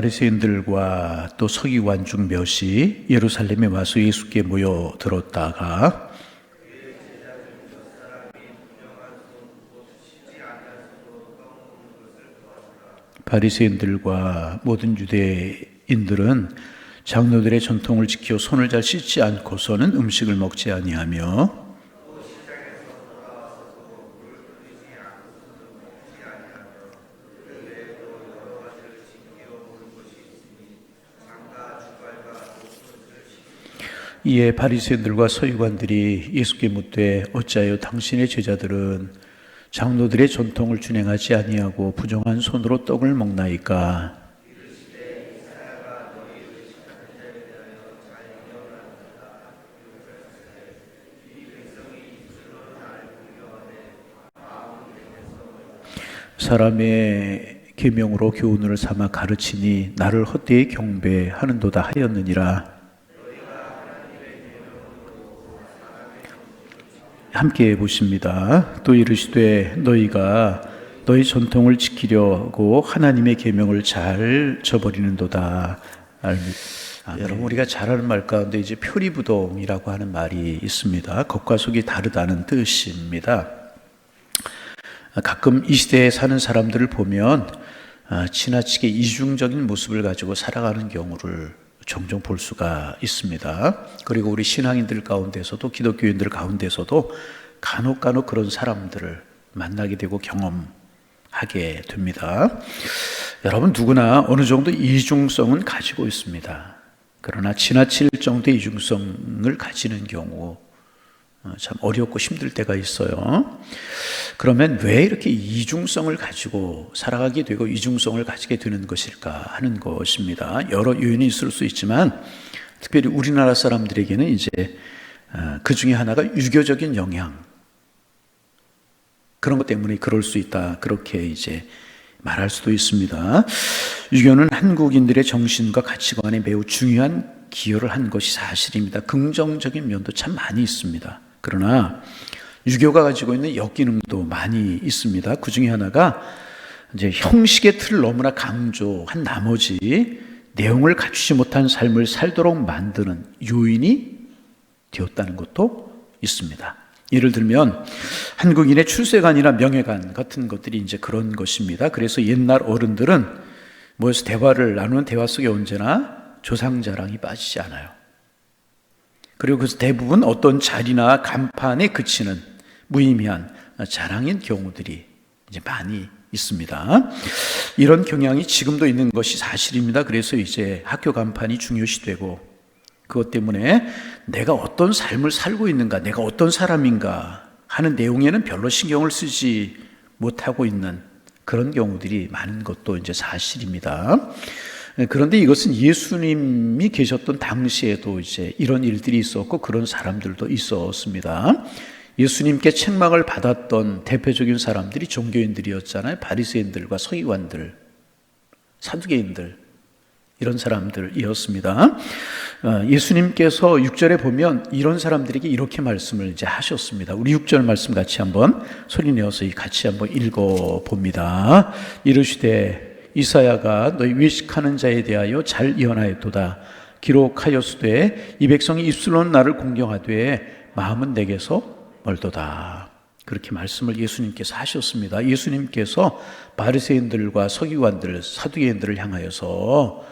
바리새인들과 또 서기관 중 몇이 예루살렘에 와서 예수께 모여들었다가 바리새인들과 모든 유대인들은 장로들의 전통을 지켜 손을 잘 씻지 않고서는 음식을 먹지 아니하며 이에 바리새인들과 서기관들이 예수께 묻되 어찌하여 당신의 제자들은 장로들의 전통을 준행하지 아니하고 부정한 손으로 떡을 먹나이까? 사람의 계명으로 교훈을 삼아 가르치니 나를 헛되이 경배하는도다 하였느니라. 함께 보십니다. 또 이르시되 너희가 너희 전통을 지키려고 하나님의 계명을 잘 저버리는도다. 여러분, 우리가 잘 아는 말 가운데 이제 표리부동이라고 하는 말이 있습니다. 겉과 속이 다르다는 뜻입니다. 가끔 이 시대에 사는 사람들을 보면 지나치게 이중적인 모습을 가지고 살아가는 경우를 종종 볼 수가 있습니다. 그리고 우리 신앙인들 가운데서도 기독교인들 가운데서도 간혹 그런 사람들을 만나게 되고 경험하게 됩니다. 여러분, 누구나 어느 정도 이중성은 가지고 있습니다. 그러나 지나칠 정도의 이중성을 가지는 경우 참 어렵고 힘들 때가 있어요. 그러면 왜 이렇게 이중성을 가지고 살아가게 되고 이중성을 가지게 되는 것일까 하는 것입니다. 여러 요인이 있을 수 있지만 특별히 우리나라 사람들에게는 이제 그 중에 하나가 유교적인 영향, 그런 것 때문에 그럴 수 있다, 그렇게 이제 말할 수도 있습니다. 유교는 한국인들의 정신과 가치관에 매우 중요한 기여를 한 것이 사실입니다. 긍정적인 면도 참 많이 있습니다. 그러나 유교가 가지고 있는 역기능도 많이 있습니다. 그 중에 하나가 이제 형식의 틀을 너무나 강조한 나머지 내용을 갖추지 못한 삶을 살도록 만드는 요인이 되었다는 것도 있습니다. 예를 들면 한국인의 출세관이나 명예관 같은 것들이 이제 그런 것입니다. 그래서 옛날 어른들은 모여서 대화를 나누는 대화 속에 언제나 조상 자랑이 빠지지 않아요. 그리고 그래서 대부분 어떤 자리나 간판에 그치는 무의미한 자랑인 경우들이 이제 많이 있습니다. 이런 경향이 지금도 있는 것이 사실입니다. 그래서 이제 학교 간판이 중요시되고 그것 때문에 내가 어떤 삶을 살고 있는가, 내가 어떤 사람인가 하는 내용에는 별로 신경을 쓰지 못하고 있는 그런 경우들이 많은 것도 이제 사실입니다. 그런데 이것은 예수님이 계셨던 당시에도 이제 이런 일들이 있었고 그런 사람들도 있었습니다. 예수님께 책망을 받았던 대표적인 사람들이 종교인들이었잖아요. 바리새인들과 서기관들, 사두개인들, 이런 사람들이었습니다. 예수님께서 6절에 보면 이런 사람들에게 이렇게 말씀을 이제 하셨습니다. 우리 6절 말씀 같이 한번 소리 내어서 같이 한번 읽어 봅니다. 이르시되 이사야가 너희 외식하는 자에 대하여 잘 예언하였도다. 기록하였으되 이 백성이 입술로는 나를 공경하되 마음은 내게서 멀도다. 그렇게 말씀을 예수님께서 하셨습니다. 예수님께서 바리새인들과 서기관들, 사두개인들을 향하여서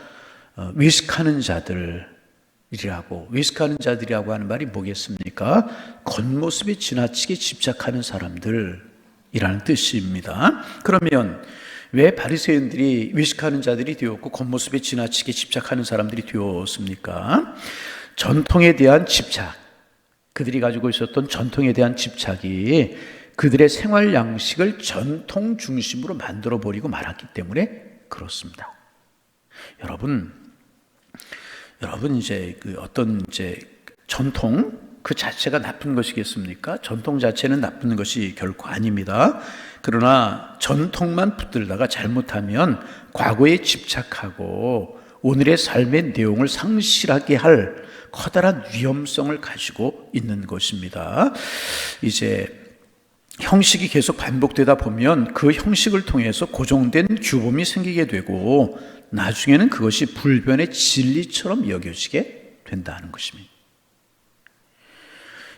외식하는 자들이라고, 외식하는 자들이라고 하는 말이 뭐겠습니까? 겉모습에 지나치게 집착하는 사람들이라는 뜻입니다. 그러면 왜 바리새인들이 외식하는 자들이 되었고 겉모습에 지나치게 집착하는 사람들이 되었습니까? 전통에 대한 집착, 그들이 가지고 있었던 전통에 대한 집착이 그들의 생활 양식을 전통 중심으로 만들어 버리고 말았기 때문에 그렇습니다. 여러분 이제 어떤 이제 전통 그 자체가 나쁜 것이겠습니까? 전통 자체는 나쁜 것이 결코 아닙니다. 그러나 전통만 붙들다가 잘못하면 과거에 집착하고 오늘의 삶의 내용을 상실하게 할 커다란 위험성을 가지고 있는 것입니다. 이제 형식이 계속 반복되다 보면 그 형식을 통해서 고정된 규범이 생기게 되고 나중에는 그것이 불변의 진리처럼 여겨지게 된다는 것입니다.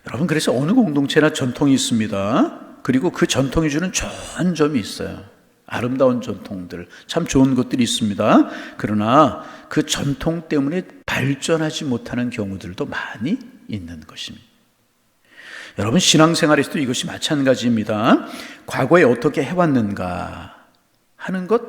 여러분, 그래서 어느 공동체나 전통이 있습니다. 그리고 그 전통이 주는 좋은 점이 있어요. 아름다운 전통들, 참 좋은 것들이 있습니다. 그러나 그 전통 때문에 발전하지 못하는 경우들도 많이 있는 것입니다. 여러분, 신앙생활에서도 이것이 마찬가지입니다. 과거에 어떻게 해왔는가 하는 것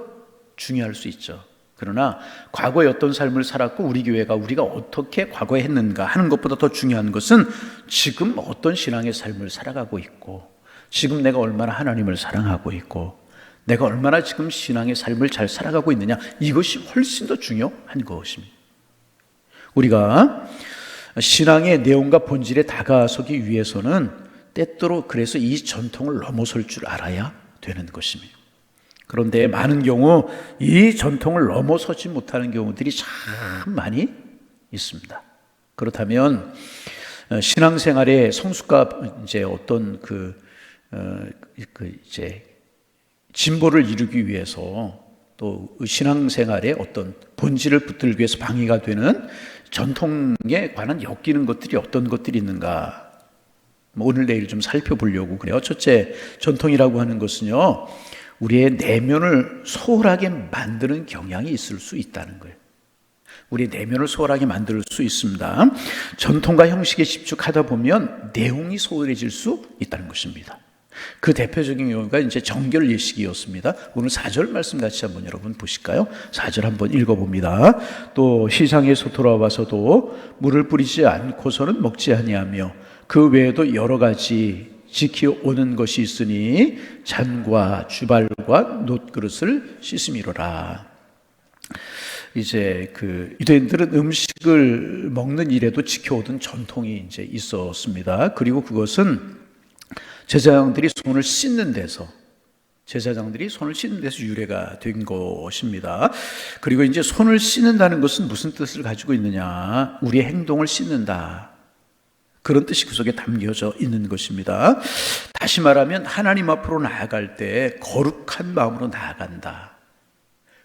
중요할 수 있죠. 그러나 과거에 어떤 삶을 살았고 우리 교회가 우리가 어떻게 과거에 했는가 하는 것보다 더 중요한 것은 지금 어떤 신앙의 삶을 살아가고 있고, 지금 내가 얼마나 하나님을 사랑하고 있고, 내가 얼마나 지금 신앙의 삶을 잘 살아가고 있느냐, 이것이 훨씬 더 중요한 것입니다. 우리가 신앙의 내용과 본질에 다가서기 위해서는 때때로 그래서 이 전통을 넘어설 줄 알아야 되는 것입니다. 그런데 많은 경우 이 전통을 넘어서지 못하는 경우들이 참 많이 있습니다. 그렇다면 신앙생활의 성숙과 이제 어떤 이제 진보를 이루기 위해서 또 신앙생활의 어떤 본질을 붙들기 위해서 방해가 되는 전통에 관한 엮이는 것들이 어떤 것들이 있는가, 오늘 내일 좀 살펴보려고 그래요. 첫째, 전통이라고 하는 것은요, 우리의 내면을 소홀하게 만드는 경향이 있을 수 있다는 거예요. 우리의 내면을 소홀하게 만들 수 있습니다. 전통과 형식에 집중하다 보면 내용이 소홀해질 수 있다는 것입니다. 그 대표적인 경우가 이제 정결 예식이었습니다. 오늘 4절 말씀 같이 한번 여러분 보실까요? 4절 한번 읽어봅니다. 또 시장에서 돌아와서도 물을 뿌리지 않고서는 먹지 아니하며 그 외에도 여러 가지 지키오는 것이 있으니 잔과 주발과 놋그릇을 씻음이로라. 이제 유대인들은 음식을 먹는 일에도 지켜오던 전통이 이제 있었습니다. 그리고 그것은 제사장들이 손을 씻는 데서 유래가 된 것입니다. 그리고 이제 손을 씻는다는 것은 무슨 뜻을 가지고 있느냐? 우리의 행동을 씻는다, 그런 뜻이 그 속에 담겨져 있는 것입니다. 다시 말하면 하나님 앞으로 나아갈 때 거룩한 마음으로 나아간다,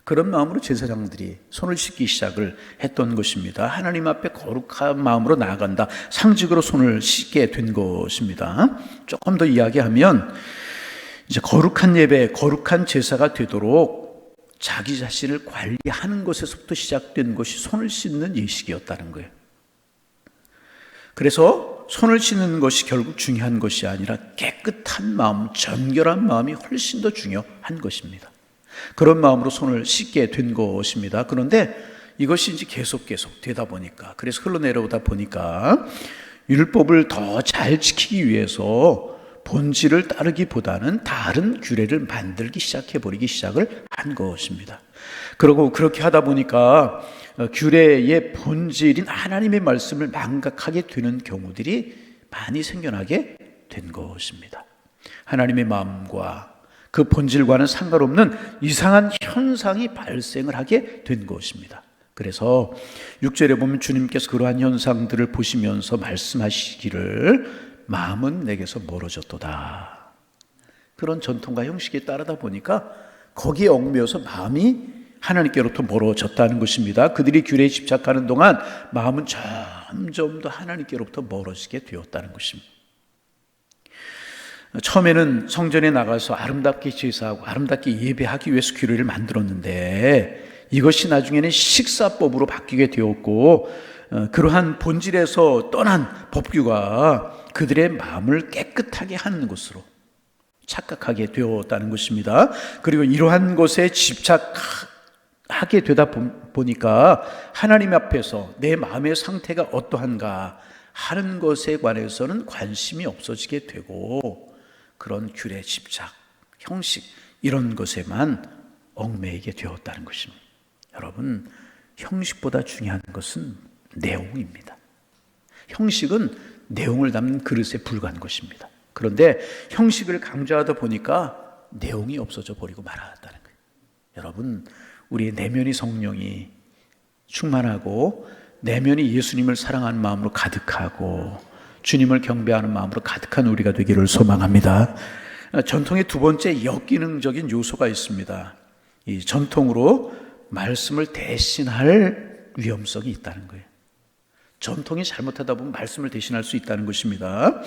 그런 마음으로 제사장들이 손을 씻기 시작을 했던 것입니다. 하나님 앞에 거룩한 마음으로 나아간다, 상징으로 손을 씻게 된 것입니다. 조금 더 이야기하면 이제 거룩한 예배, 거룩한 제사가 되도록 자기 자신을 관리하는 것에서부터 시작된 것이 손을 씻는 예식이었다는 거예요. 그래서 손을 씻는 것이 결국 중요한 것이 아니라 깨끗한 마음, 정결한 마음이 훨씬 더 중요한 것입니다. 그런 마음으로 손을 씻게 된 것입니다. 그런데 이것이 이제 계속 되다 보니까, 그래서 흘러내려오다 보니까 율법을 더 잘 지키기 위해서 본질을 따르기보다는 다른 규례를 만들기 시작을 한 것입니다. 그리고 그렇게 하다 보니까 규례의 본질인 하나님의 말씀을 망각하게 되는 경우들이 많이 생겨나게 된 것입니다. 하나님의 마음과 그 본질과는 상관없는 이상한 현상이 발생을 하게 된 것입니다. 그래서 6절에 보면 주님께서 그러한 현상들을 보시면서 말씀하시기를 마음은 내게서 멀어졌도다. 그런 전통과 형식에 따르다 보니까 거기에 얽매여서 마음이 하나님께로부터 멀어졌다는 것입니다. 그들이 규례에 집착하는 동안 마음은 점점 더 하나님께로부터 멀어지게 되었다는 것입니다. 처음에는 성전에 나가서 아름답게 제사하고 아름답게 예배하기 위해서 규례를 만들었는데 이것이 나중에는 식사법으로 바뀌게 되었고, 그러한 본질에서 떠난 법규가 그들의 마음을 깨끗하게 하는 것으로 착각하게 되었다는 것입니다. 그리고 이러한 것에 집착하게 되다 보니까 하나님 앞에서 내 마음의 상태가 어떠한가 하는 것에 관해서는 관심이 없어지게 되고, 그런 규례, 집착, 형식 이런 것에만 얽매이게 되었다는 것입니다. 여러분, 형식보다 중요한 것은 내용입니다. 형식은 내용을 담는 그릇에 불과한 것입니다. 그런데 형식을 강조하다 보니까 내용이 없어져 버리고 말았다는 거예요. 여러분, 우리의 내면이 성령이 충만하고 내면이 예수님을 사랑하는 마음으로 가득하고 주님을 경배하는 마음으로 가득한 우리가 되기를 소망합니다. 전통의 두 번째 역기능적인 요소가 있습니다. 이 전통으로 말씀을 대신할 위험성이 있다는 거예요. 전통이 잘못하다 보면 말씀을 대신할 수 있다는 것입니다.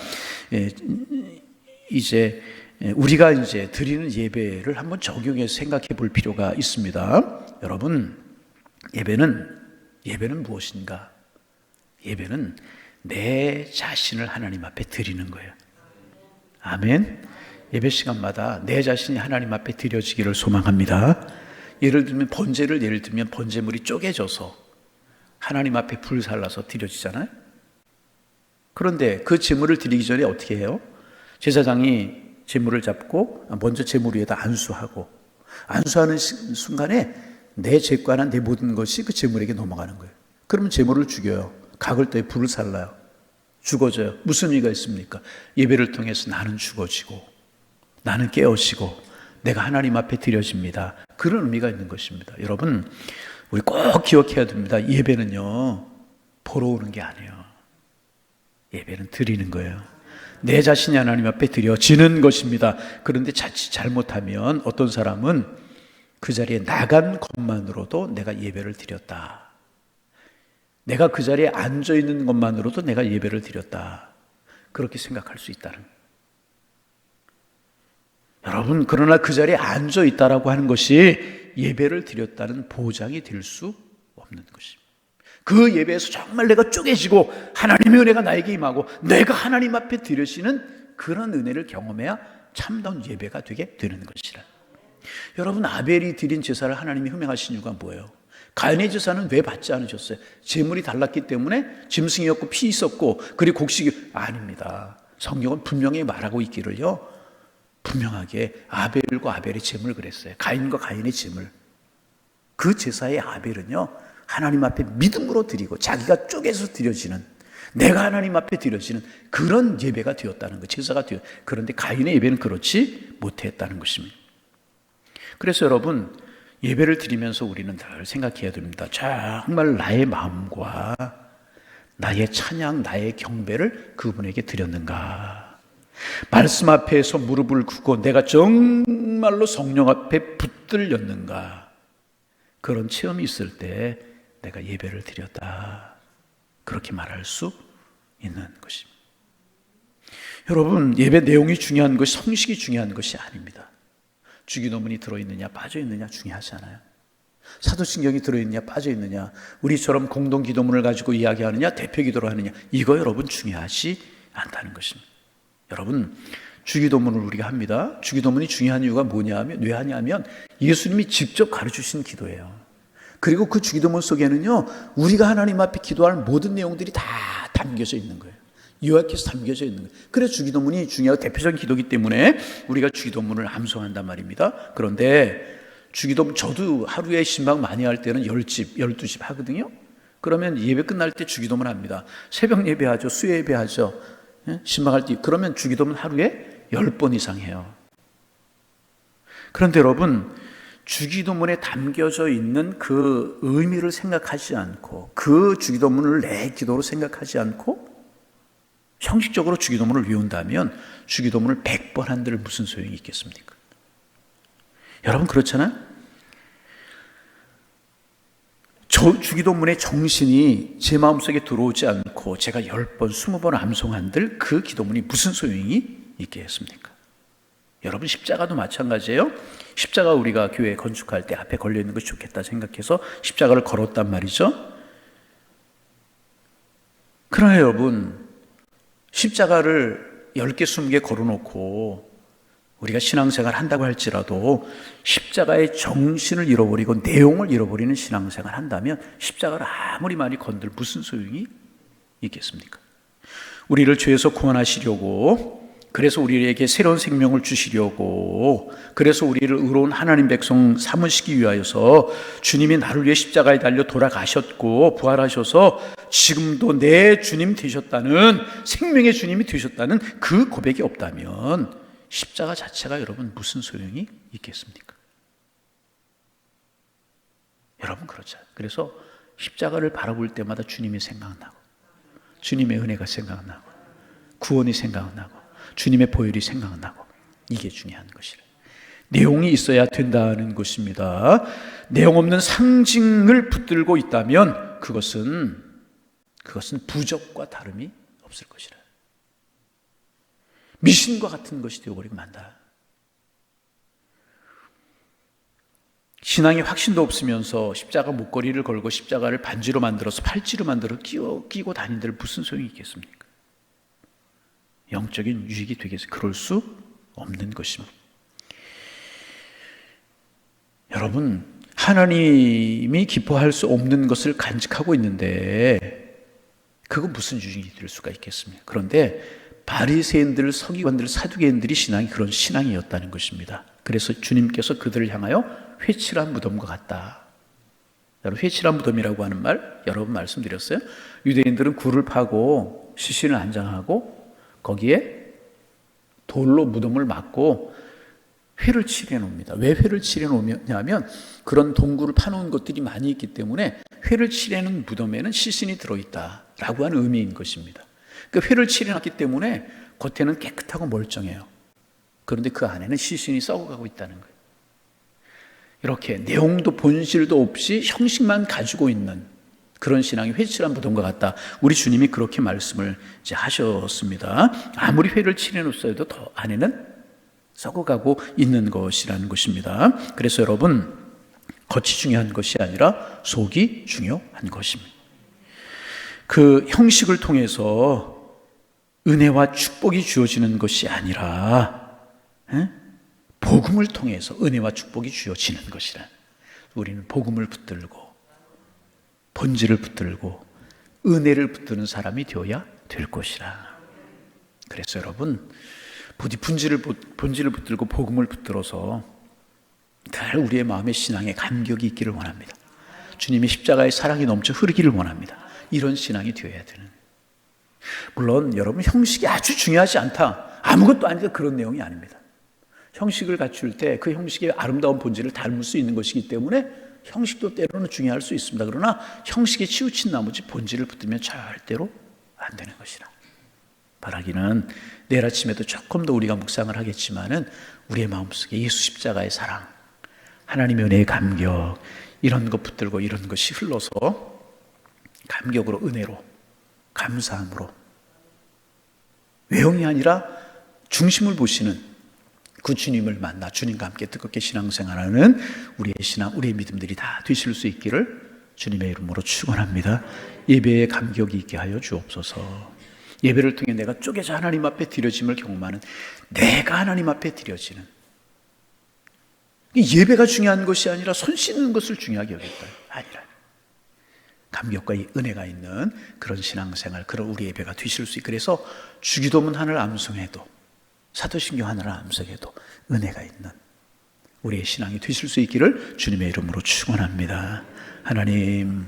이제 우리가 이제 드리는 예배를 한번 적용해서 생각해 볼 필요가 있습니다. 여러분, 예배는 무엇인가? 예배는 내 자신을 하나님 앞에 드리는 거예요. 아멘. 예배 시간마다 내 자신이 하나님 앞에 드려지기를 소망합니다. 예를 들면 번제물이 쪼개져서 하나님 앞에 불살라서 드려지잖아요. 그런데 그 제물을 드리기 전에 어떻게 해요? 제사장이 제물을 잡고 먼저 제물 위에다 안수하고, 안수하는 순간에 내 죄과나 내 모든 것이 그 제물에게 넘어가는 거예요. 그러면 제물을 죽여요. 각을 때 불을 살라요. 죽어져요. 무슨 의미가 있습니까? 예배를 통해서 나는 죽어지고 나는 깨어지고 내가 하나님 앞에 드려집니다. 그런 의미가 있는 것입니다. 여러분, 우리 꼭 기억해야 됩니다. 예배는요, 보러 오는 게 아니에요. 예배는 드리는 거예요. 내 자신이 하나님 앞에 드려지는 것입니다. 그런데 자칫 잘못하면 어떤 사람은 그 자리에 나간 것만으로도 내가 예배를 드렸다. 내가 그 자리에 앉아 있는 것만으로도 내가 예배를 드렸다. 그렇게 생각할 수 있다는 거예요. 여러분, 그러나 그 자리에 앉아 있다라고 하는 것이 예배를 드렸다는 보장이 될 수 없는 것입니다. 그 예배에서 정말 내가 쪼개지고 하나님의 은혜가 나에게 임하고 내가 하나님 앞에 드려지는 그런 은혜를 경험해야 참다운 예배가 되게 되는 것이라. 여러분, 아벨이 드린 제사를 하나님이 흠행하신 이유가 뭐예요? 가인의 제사는 왜 받지 않으셨어요? 제물이 달랐기 때문에 짐승이었고 피 있었고 그리고 곡식이 아닙니다. 성경은 분명히 말하고 있기를요, 분명하게 아벨과 아벨의 제물 그랬어요. 가인과 가인의 제물. 그 제사의 아벨은요, 하나님 앞에 믿음으로 드리고 자기가 쪼개서 드려지는, 내가 하나님 앞에 드려지는 그런 예배가 되었다는 거, 제사가 되었. 그런데 가인의 예배는 그렇지 못했다는 것입니다. 그래서 여러분, 예배를 드리면서 우리는 늘 생각해야 됩니다. 정말 나의 마음과 나의 찬양, 나의 경배를 그분에게 드렸는가? 말씀 앞에서 무릎을 꿇고 내가 정말로 성령 앞에 붙들렸는가? 그런 체험이 있을 때 내가 예배를 드렸다, 그렇게 말할 수 있는 것입니다. 여러분, 예배 내용이 중요한 것이, 성식이 중요한 것이 아닙니다. 주기도문이 들어있느냐 빠져있느냐 중요하지 않아요. 사도신경이 들어있느냐 빠져있느냐, 우리처럼 공동기도문을 가지고 이야기하느냐 대표기도를 하느냐, 이거 여러분 중요하지 않다는 것입니다. 여러분, 주기도문을 우리가 합니다. 주기도문이 중요한 이유가 왜 하냐면 예수님이 직접 가르치신 기도예요. 그리고 그 주기도문 속에는요, 우리가 하나님 앞에 기도할 모든 내용들이 다 담겨져 있는 거예요. 요약해서 담겨져 있는 거예요. 그래서 주기도문이 중요하고 대표적인 기도이기 때문에 우리가 주기도문을 암송한단 말입니다. 그런데 주기도문, 저도 하루에 신방 많이 할 때는 10집, 12집 하거든요. 그러면 예배 끝날 때 주기도문 합니다. 새벽 예배하죠. 수요 예배하죠. 신방할 때. 그러면 주기도문 하루에 10번 이상 해요. 그런데 여러분, 주기도문에 담겨져 있는 그 의미를 생각하지 않고, 그 주기도문을 내 기도로 생각하지 않고 형식적으로 주기도문을 외운다면 주기도문을 100번 한들 무슨 소용이 있겠습니까? 여러분, 그렇잖아요? 주기도문의 정신이 제 마음속에 들어오지 않고 제가 10번, 20번 암송한들 그 기도문이 무슨 소용이 있겠습니까? 여러분, 십자가도 마찬가지예요. 십자가 우리가 교회 건축할 때 앞에 걸려있는 것이 좋겠다 생각해서 십자가를 걸었단 말이죠. 그러나 여러분, 십자가를 10개, 20개 걸어놓고 우리가 신앙생활 한다고 할지라도 십자가의 정신을 잃어버리고 내용을 잃어버리는 신앙생활 한다면 십자가를 아무리 많이 건들 무슨 소용이 있겠습니까? 우리를 죄에서 구원하시려고, 그래서 우리에게 새로운 생명을 주시려고, 그래서 우리를 의로운 하나님 백성 삼으시기 위하여서 주님이 나를 위해 십자가에 달려 돌아가셨고 부활하셔서 지금도 내 주님 되셨다는, 생명의 주님이 되셨다는 그 고백이 없다면 십자가 자체가 여러분 무슨 소용이 있겠습니까? 여러분, 그렇죠. 그래서 십자가를 바라볼 때마다 주님이 생각나고, 주님의 은혜가 생각나고, 구원이 생각나고, 주님의 보혈이 생각나고, 이게 중요한 것이라. 내용이 있어야 된다는 것입니다. 내용 없는 상징을 붙들고 있다면 그것은 부적과 다름이 없을 것이라. 미신과 같은 것이 되어버리고 만다. 신앙이 확신도 없으면서 십자가 목걸이를 걸고 십자가를 반지로 만들어서 팔찌로 만들어 끼고 다닌들 무슨 소용이 있겠습니까? 영적인 유익이 되겠어요? 그럴 수 없는 것입니다. 여러분, 하나님이 기뻐할 수 없는 것을 간직하고 있는데 그거 무슨 유익이 될 수가 있겠습니까? 그런데 바리새인들, 서기관들, 사두개인들이 신앙이 그런 신앙이었다는 것입니다. 그래서 주님께서 그들을 향하여 회칠한 무덤과 같다. 여러분, 회칠한 무덤이라고 하는 말 여러 번 말씀드렸어요. 유대인들은 굴을 파고 시신을 안장하고 거기에 돌로 무덤을 막고 회를 칠해 놓습니다. 왜 회를 칠해 놓냐면 그런 동굴을 파놓은 것들이 많이 있기 때문에 회를 칠해 놓은 무덤에는 시신이 들어있다라고 하는 의미인 것입니다. 그 회를 칠해 놨기 때문에 겉에는 깨끗하고 멀쩡해요. 그런데 그 안에는 시신이 썩어가고 있다는 거예요. 이렇게 내용도 본질도 없이 형식만 가지고 있는 그런 신앙이 회칠한 무덤과 같다. 우리 주님이 그렇게 말씀을 이제 하셨습니다. 아무리 회를 칠해 놓았어도 더 안에는 썩어가고 있는 것이라는 것입니다. 그래서 여러분, 겉이 중요한 것이 아니라 속이 중요한 것입니다. 그 형식을 통해서 은혜와 축복이 주어지는 것이 아니라 복음을 통해서 은혜와 축복이 주어지는 것이라. 우리는 복음을 붙들고 본질을 붙들고 은혜를 붙드는 사람이 되어야 될 것이라. 그래서 여러분, 부디 본질을 붙들고 복음을 붙들어서 늘 우리의 마음의 신앙에 감격이 있기를 원합니다. 주님의 십자가의 사랑이 넘쳐 흐르기를 원합니다. 이런 신앙이 되어야 되는. 물론 여러분, 형식이 아주 중요하지 않다, 아무것도 아니다, 그런 내용이 아닙니다. 형식을 갖출 때 그 형식의 아름다운 본질을 닮을 수 있는 것이기 때문에 형식도 때로는 중요할 수 있습니다. 그러나 형식에 치우친 나머지 본질을 붙들면 절대로 안 되는 것이라. 바라기는 내일 아침에도 조금 더 우리가 묵상을 하겠지만은 우리의 마음속에 예수 십자가의 사랑, 하나님의 은혜의 감격, 이런 것 붙들고 이런 것이 흘러서 감격으로, 은혜로, 감사함으로, 외형이 아니라 중심을 보시는 그 주님을 만나 주님과 함께 뜨겁게 신앙생활하는 우리의 신앙, 우리의 믿음들이 다 되실 수 있기를 주님의 이름으로 축원합니다. 예배에 감격이 있게 하여 주옵소서. 예배를 통해 내가 쪼개져 하나님 앞에 드려짐을 경험하는, 내가 하나님 앞에 드려지는, 예배가 중요한 것이 아니라 손 씻는 것을 중요하게 여겼다, 아니라 감격과 은혜가 있는 그런 신앙생활, 그런 우리 예배가 되실 수 있고, 그래서 주기도문 하나를 암송해도, 사도신경 하나를 암송해도 은혜가 있는 우리의 신앙이 되실 수 있기를 주님의 이름으로 축원합니다. 하나님,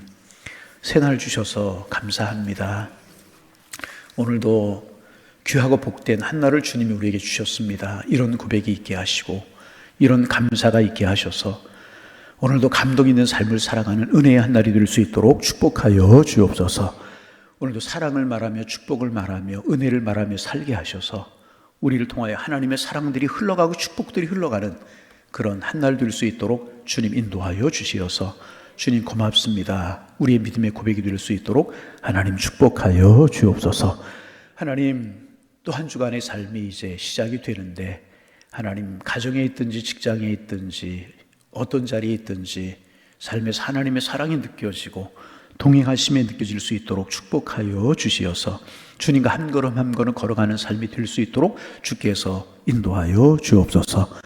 새날 주셔서 감사합니다. 오늘도 귀하고 복된 한날을 주님이 우리에게 주셨습니다. 이런 고백이 있게 하시고 이런 감사가 있게 하셔서 오늘도 감동 있는 삶을 살아가는 은혜의 한날이 될 수 있도록 축복하여 주옵소서. 오늘도 사랑을 말하며 축복을 말하며 은혜를 말하며 살게 하셔서 우리를 통하여 하나님의 사랑들이 흘러가고 축복들이 흘러가는 그런 한날 될 수 있도록 주님 인도하여 주시어서, 주님 고맙습니다, 우리의 믿음의 고백이 될 수 있도록 하나님 축복하여 주옵소서. 하나님, 또 한 주간의 삶이 이제 시작이 되는데 하나님, 가정에 있든지 직장에 있든지 어떤 자리에 있든지 삶에서 하나님의 사랑이 느껴지고 동행하심에 느껴질 수 있도록 축복하여 주시어서 주님과 한 걸음 한 걸음 걸어가는 삶이 될 수 있도록 주께서 인도하여 주옵소서.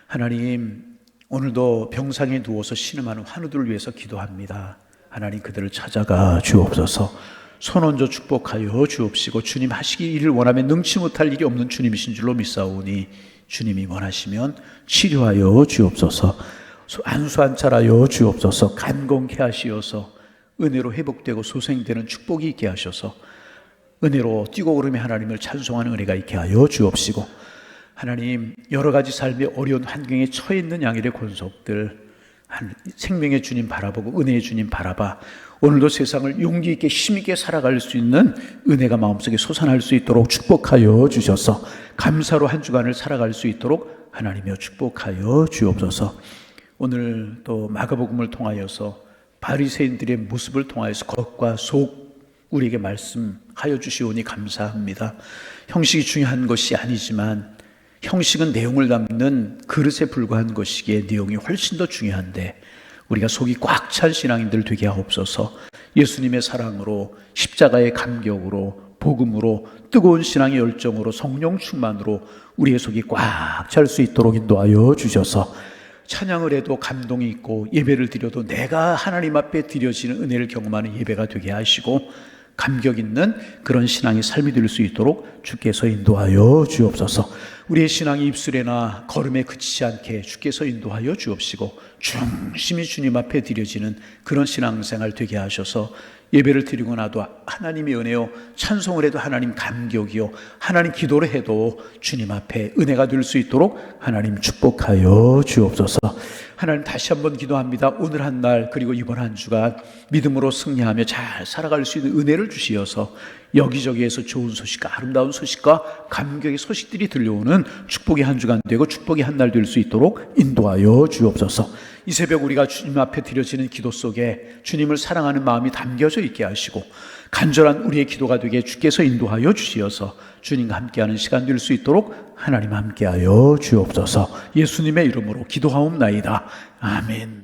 하나님, 오늘도 병상에 누워서 신음하는 환우들을 위해서 기도합니다. 하나님, 그들을 찾아가 주옵소서. 손 얹어 축복하여 주옵시고, 주님 하시기를 원하면 능치 못할 일이 없는 주님이신 줄로 믿사오니 주님이 원하시면 치료하여 주옵소서. 안수한찰하여 주옵소서. 간공케 하시어서 은혜로 회복되고 소생되는 축복이 있게 하셔서 은혜로 뛰고 오르며 하나님을 찬송하는 은혜가 있게 하여 주옵시고, 하나님, 여러 가지 삶의 어려운 환경에 처해 있는 양일의 권속들 생명의 주님 바라보고 은혜의 주님 바라봐 오늘도 세상을 용기 있게 힘 있게 살아갈 수 있는 은혜가 마음속에 솟아날 수 있도록 축복하여 주셔서 감사로 한 주간을 살아갈 수 있도록 하나님이여 축복하여 주옵소서. 오늘 또 마가복음을 통하여서 바리새인들의 모습을 통하여서 겉과 속 우리에게 말씀하여 주시오니 감사합니다. 형식이 중요한 것이 아니지만 형식은 내용을 담는 그릇에 불과한 것이기에 내용이 훨씬 더 중요한데 우리가 속이 꽉 찬 신앙인들 되게 하옵소서. 예수님의 사랑으로, 십자가의 감격으로, 복음으로, 뜨거운 신앙의 열정으로, 성령 충만으로 우리의 속이 꽉 찰 수 있도록 인도하여 주셔서 찬양을 해도 감동이 있고 예배를 드려도 내가 하나님 앞에 드려지는 은혜를 경험하는 예배가 되게 하시고 감격 있는 그런 신앙의 삶이 될 수 있도록 주께서 인도하여 주옵소서. 우리의 신앙이 입술에나 걸음에 그치지 않게 주께서 인도하여 주옵시고 중심이 주님 앞에 드려지는 그런 신앙생활 되게 하셔서 예배를 드리고 나도 하나님의 은혜요, 찬송을 해도 하나님 감격이요, 하나님 기도를 해도 주님 앞에 은혜가 될 수 있도록 하나님 축복하여 주옵소서. 하나님 다시 한번 기도합니다. 오늘 한 날 그리고 이번 한 주간 믿음으로 승리하며 잘 살아갈 수 있는 은혜를 주시어서 여기저기에서 좋은 소식과 아름다운 소식과 감격의 소식들이 들려오는 축복의 한 주간 되고 축복의 한 날 될 수 있도록 인도하여 주옵소서. 이 새벽 우리가 주님 앞에 드려지는 기도 속에 주님을 사랑하는 마음이 담겨져 있게 하시고 간절한 우리의 기도가 되게 주께서 인도하여 주시어서 주님과 함께하는 시간 될 수 있도록 하나님 함께하여 주옵소서. 예수님의 이름으로 기도하옵나이다. 아멘.